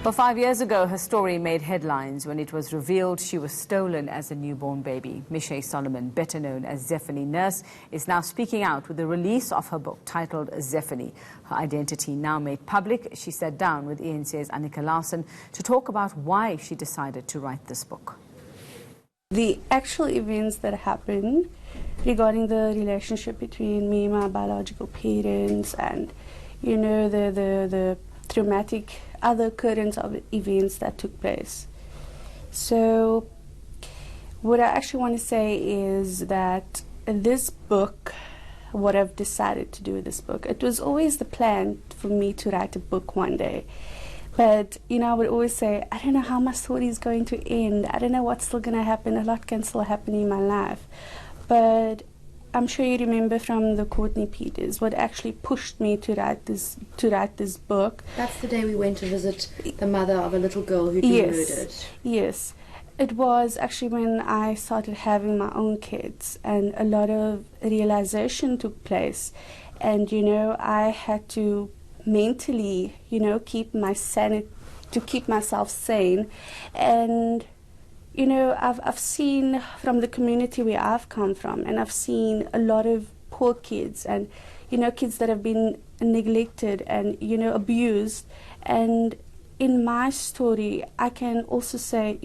Well, 5 years ago, her story made headlines when it was revealed she was stolen as a newborn baby. Mishay Solomon, better known as Zephany Nurse, is now speaking out with the release of her book titled Zephany. Her identity now made public. She sat down with ENC's Annika Larson to talk about why she decided to write this book. The actual events that happened regarding the relationship between me and my biological parents, and the traumatic other currents of events that took place. So what I actually want to say is that this book, what I've decided to do with this book, it was always the plan for me to write a book one day. But, I would always say, I don't know how my story is going to end. I don't know what's still going to happen. A lot can still happen in my life. But I'm sure you remember from the Courtney Peters what actually pushed me to write this book. That's the day we went to visit the mother of a little girl who'd been murdered. Yes. It was actually when I started having my own kids, and a lot of realization took place. And, I had to mentally, keep my sanity, to keep myself sane. And I've seen from the community where I've come from, and I've seen a lot of poor kids and, kids that have been neglected and, abused. And in my story, I can also say,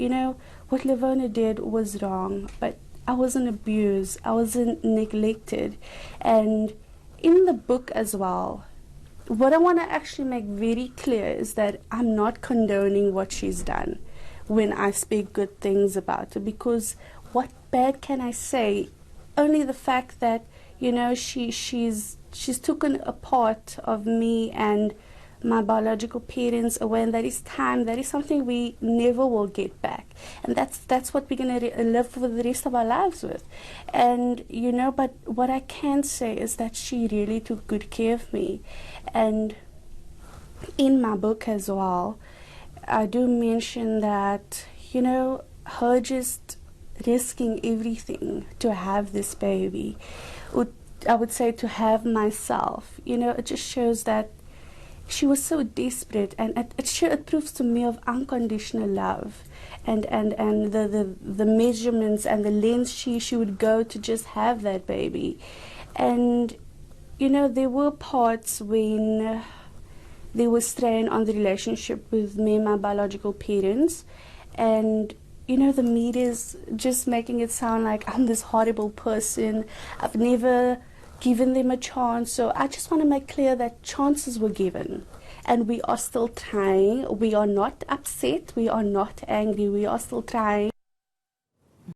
what Lavona did was wrong, but I wasn't abused, I wasn't neglected. And in the book as well, what I want to actually make very clear is that I'm not condoning what she's done when I speak good things about her, because what bad can I say? Only the fact that she's taken a part of me and my biological parents away, and that is time. That is something we never will get back, and that's what we're going to live for the rest of our lives with. And but what I can say is that she really took good care of me. And in my book as well, I do mention that, her just risking everything to have this baby, I would say to have myself, it just shows that she was so desperate, and it proves to me of unconditional love, and the measurements and the lengths she would go to just have that baby. And, there were parts when there was strain on the relationship with me and my biological parents, and the media's just making it sound like I'm this horrible person. I've never given them a chance. So I just want to make clear that chances were given, and we are still trying. We are not upset, we are not angry, we are still trying.